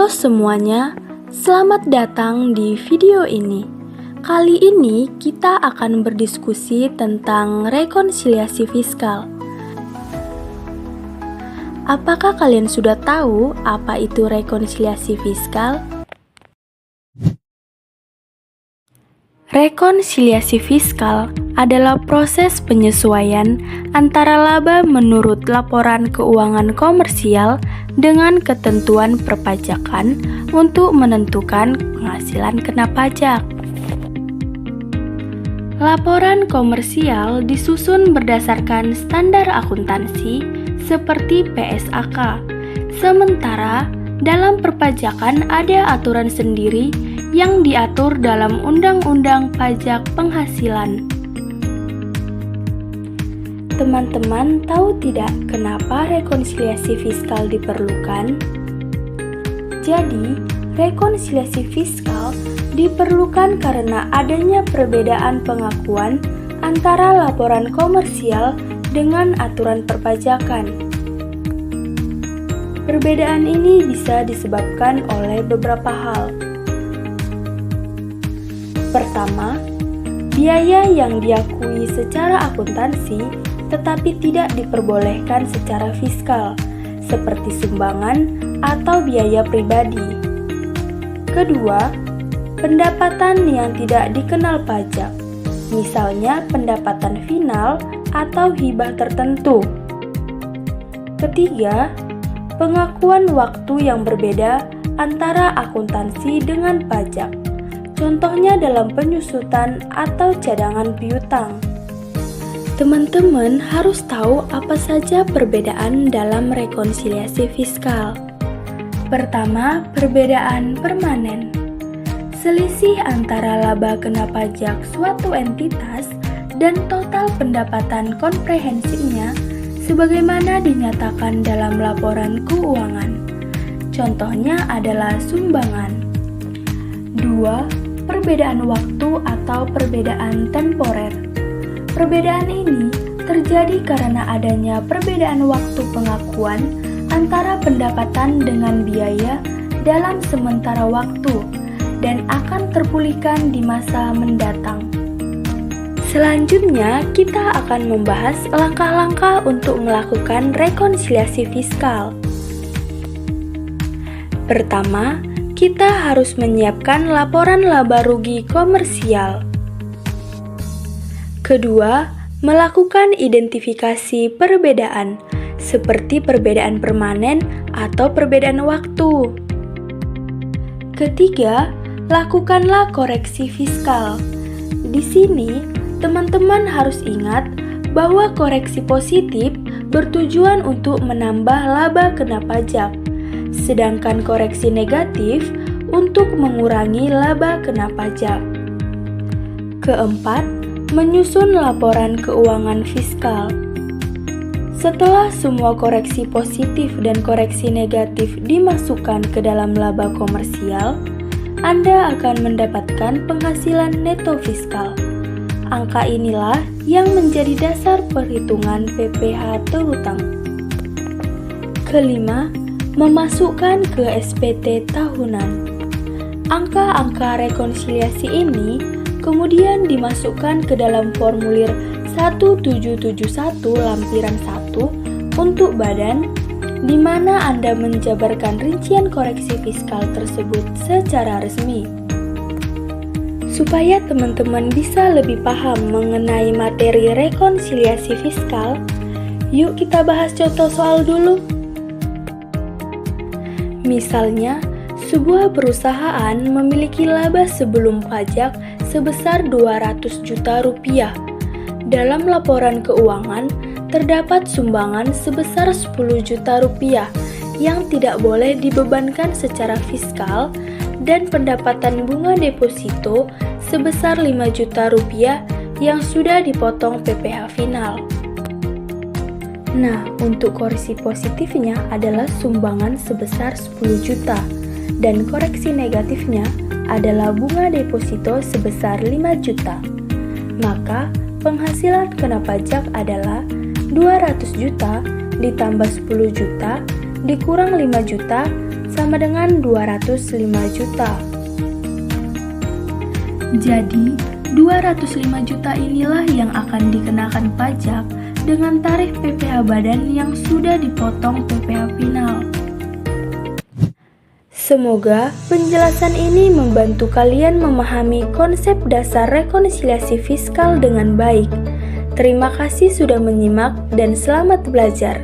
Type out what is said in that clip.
Halo semuanya, selamat datang di video ini. Kali ini kita akan berdiskusi tentang rekonsiliasi fiskal. Apakah kalian sudah tahu apa itu rekonsiliasi fiskal? Rekonsiliasi fiskal adalah proses penyesuaian antara laba menurut laporan keuangan komersial dengan ketentuan perpajakan untuk menentukan penghasilan kena pajak. Laporan komersial disusun berdasarkan standar akuntansi seperti PSAK, sementara dalam perpajakan ada aturan sendiri yang diatur dalam Undang-Undang Pajak Penghasilan. Teman-teman tahu tidak kenapa rekonsiliasi fiskal diperlukan? Jadi, rekonsiliasi fiskal diperlukan karena adanya perbedaan pengakuan antara laporan komersial dengan aturan perpajakan. Perbedaan ini bisa disebabkan oleh beberapa hal. Pertama, biaya yang diakui secara akuntansi tetapi tidak diperbolehkan secara fiskal, seperti sumbangan atau biaya pribadi. Kedua, pendapatan yang tidak dikenal pajak, misalnya pendapatan final atau hibah tertentu. Ketiga, pengakuan waktu yang berbeda antara akuntansi dengan pajak. Contohnya dalam penyusutan atau cadangan piutang. Teman-teman harus tahu apa saja perbedaan dalam rekonsiliasi fiskal. Pertama, perbedaan permanen. Selisih antara laba kena pajak suatu entitas dan total pendapatan komprehensifnya sebagaimana dinyatakan dalam laporan keuangan. Contohnya adalah sumbangan. 2. Perbedaan waktu atau perbedaan temporer. Perbedaan ini terjadi karena adanya perbedaan waktu pengakuan antara pendapatan dengan biaya dalam sementara waktu dan akan terpulihkan di masa mendatang. Selanjutnya, kita akan membahas langkah-langkah untuk melakukan rekonsiliasi fiskal. Pertama, kita harus menyiapkan laporan laba rugi komersial. Kedua, melakukan identifikasi perbedaan, seperti perbedaan permanen atau perbedaan waktu. Ketiga, lakukanlah koreksi fiskal. Di sini, teman-teman harus ingat bahwa koreksi positif bertujuan untuk menambah laba kena pajak, sedangkan koreksi negatif untuk mengurangi laba kena pajak. Keempat, menyusun laporan keuangan fiskal. Setelah semua koreksi positif dan koreksi negatif dimasukkan ke dalam laba komersial, Anda akan mendapatkan penghasilan neto fiskal. Angka inilah yang menjadi dasar perhitungan PPh terhutang. Kelima, memasukkan ke SPT tahunan. Angka-angka rekonsiliasi ini kemudian dimasukkan ke dalam formulir 1771 lampiran 1 untuk badan, di mana Anda menjabarkan rincian koreksi fiskal tersebut secara resmi. Supaya teman-teman bisa lebih paham mengenai materi rekonsiliasi fiskal, yuk kita bahas contoh soal dulu. Misalnya, sebuah perusahaan memiliki laba sebelum pajak sebesar 200 juta rupiah. Dalam laporan keuangan, terdapat sumbangan sebesar 10 juta rupiah yang tidak boleh dibebankan secara fiskal dan pendapatan bunga deposito sebesar 5 juta rupiah yang sudah dipotong PPh final. Nah, untuk koreksi positifnya adalah sumbangan sebesar 10 juta dan koreksi negatifnya adalah bunga deposito sebesar 5 juta. Maka, penghasilan kena pajak adalah 200 juta ditambah 10 juta dikurang 5 juta sama dengan 205 juta. Jadi, 205 juta inilah yang akan dikenakan pajak dengan tarif PPh badan yang sudah dipotong PPh final. Semoga penjelasan ini membantu kalian memahami konsep dasar rekonsiliasi fiskal dengan baik. Terima kasih sudah menyimak dan selamat belajar.